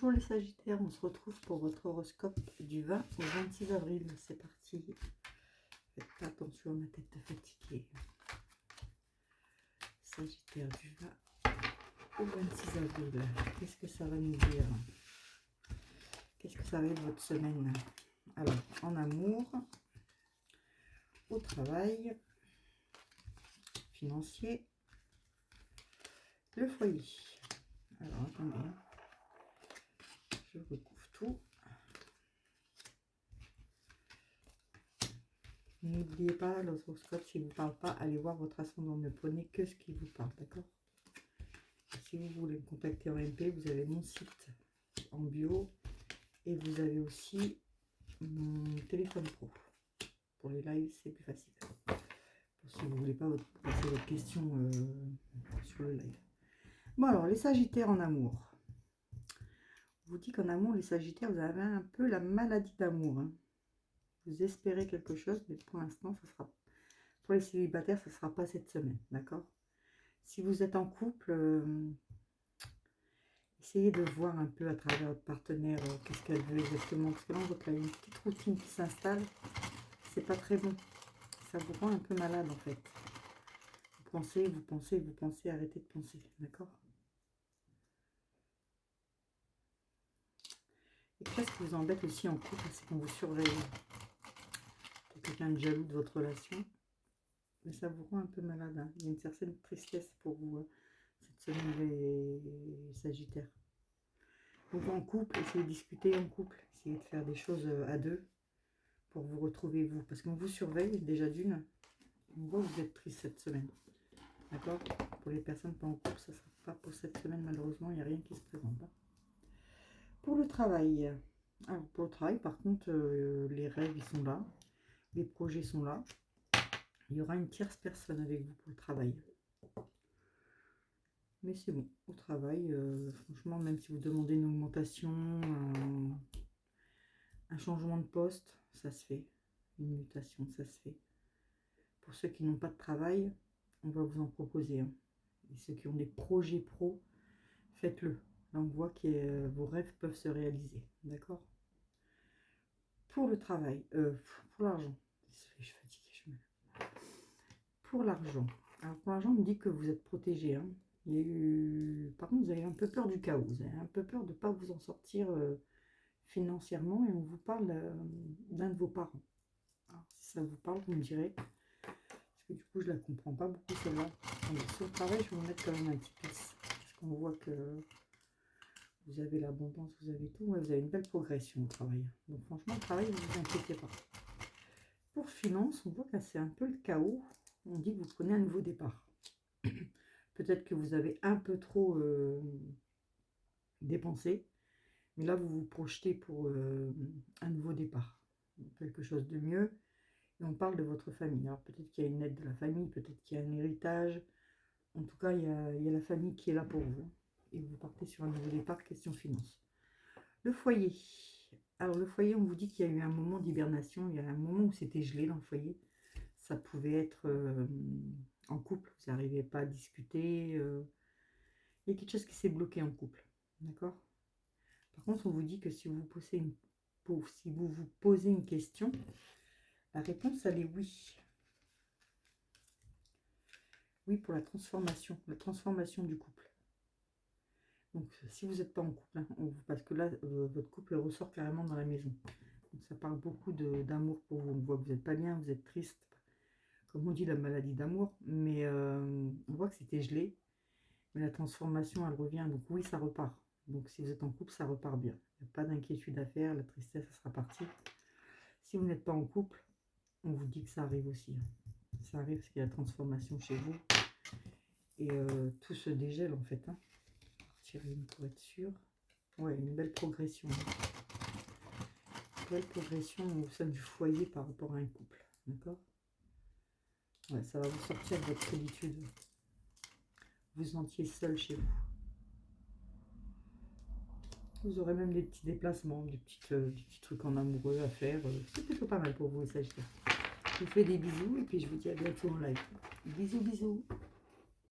Bonjour les Sagittaires, on se retrouve pour votre horoscope du 20 au 26 avril. C'est parti. Faites pas attention à ma tête de fatiguée. Sagittaire du 20 au 26 avril. Qu'est-ce que ça va nous dire? Qu'est-ce que ça va être votre semaine? Alors, en amour, au travail, financier, le foyer. Alors, attendez. Je recouvre tout. N'oubliez pas, l'horoscope, s'il ne vous parle pas, allez voir votre ascendant. Ne prenez que ce qui vous parle, d'accord? Si vous voulez me contacter en MP, vous avez mon site en bio et vous avez aussi mon téléphone pro. Pour les lives, c'est plus facile. Si vous ne voulez pas passer votre question sur le live. Bon, alors, les Sagittaires en amour. Je vous dis qu'en amour, les Sagittaires, vous avez un peu la maladie d'amour. Hein. Vous espérez quelque chose, mais pour l'instant, ça sera pour les célibataires, ça ne sera pas cette semaine, d'accord? Si vous êtes en couple, essayez de voir un peu à travers votre partenaire qu'est-ce qu'elle veut exactement. Parce que là, on voit qu'il y a une petite routine qui s'installe. C'est pas très bon. Ça vous rend un peu malade, en fait. Vous pensez, vous pensez, vous pensez, arrêtez de penser, d'accord? Et qu'est-ce qui vous embête aussi en couple, c'est qu'on vous surveille. Quelqu'un de jaloux de votre relation. Mais ça vous rend un peu malade. Hein. Il y a une certaine tristesse pour vous cette semaine, les Sagittaires. Donc en couple, essayez de discuter en couple. Essayez de faire des choses à deux pour vous retrouver vous. Parce qu'on vous surveille déjà d'une. On voit que vous êtes triste cette semaine. D'accord? Pour les personnes pas en couple, ça ne sera pas pour cette semaine malheureusement. Il n'y a rien qui se présente. Hein. Pour le travail. Alors pour le travail, par contre, les rêves, ils sont là. Les projets sont là. Il y aura une tierce personne avec vous pour le travail. Mais c'est bon, au travail, franchement, même si vous demandez une augmentation, un changement de poste, ça se fait. Une mutation, ça se fait. Pour ceux qui n'ont pas de travail, on va vous en proposer. Hein. Et ceux qui ont des projets pro, faites-le. Là, on voit que vos rêves peuvent se réaliser. D'accord? Pour le travail, pour l'argent. Je suis fatiguée, je me lève. Pour l'argent. Alors, pour l'argent, on me dit que vous êtes protégé. Hein. Il y a eu... Par contre, vous avez un peu peur du chaos. Vous avez un peu peur de ne pas vous en sortir financièrement. Et on vous parle d'un de vos parents. Alors, si ça vous parle, vous me direz. Parce que du coup, je ne la comprends pas beaucoup, celle-là. Sur le travail, je vais vous mettre quand même un petit plus. Parce qu'on voit que vous avez l'abondance, vous avez tout. Ouais, vous avez une belle progression au travail. Donc franchement, le travail, ne vous inquiétez pas. Pour finance, on voit que c'est un peu le chaos. On dit que vous prenez un nouveau départ. Peut-être que vous avez un peu trop dépensé. Mais là, vous vous projetez pour un nouveau départ. Quelque chose de mieux. Et on parle de votre famille. Alors peut-être qu'il y a une aide de la famille, peut-être qu'il y a un héritage. En tout cas, il y a la famille qui est là pour vous. Et vous partez sur un nouveau départ, question finance. Le foyer. Alors le foyer, on vous dit qu'il y a eu un moment d'hibernation. Il y a un moment où c'était gelé dans le foyer. Ça pouvait être en couple. Vous n'arrivez pas à discuter. Il y a quelque chose qui s'est bloqué en couple. D'accord? Par contre, on vous dit que si vous vous posez une question, la réponse, elle est oui. Oui, pour la transformation du couple. Donc, si vous n'êtes pas en couple, hein, parce que là, votre couple ressort carrément dans la maison. Donc, ça parle beaucoup d'amour pour vous. On voit que vous n'êtes pas bien, vous êtes triste. Comme on dit, la maladie d'amour. Mais on voit que c'était gelé. Mais la transformation, elle revient. Donc, oui, ça repart. Donc, si vous êtes en couple, ça repart bien. Il n'y a pas d'inquiétude à faire. La tristesse, ça sera parti. Si vous n'êtes pas en couple, on vous dit que ça arrive aussi. Ça arrive parce qu'il y a la transformation chez vous. Et tout se dégèle en fait. Hein. Tirer une pour être sûr. Ouais, une belle progression. Une belle progression au sein du foyer par rapport à un couple. D'accord? Ouais, ça va vous sortir de votre solitude. Vous sentiez seul chez vous. Vous aurez même des petits déplacements, des petits trucs en amoureux à faire. C'est plutôt pas mal pour vous, les Sagittaires. Je vous fais des bisous et puis je vous dis à bientôt en live. Bisous, bisous.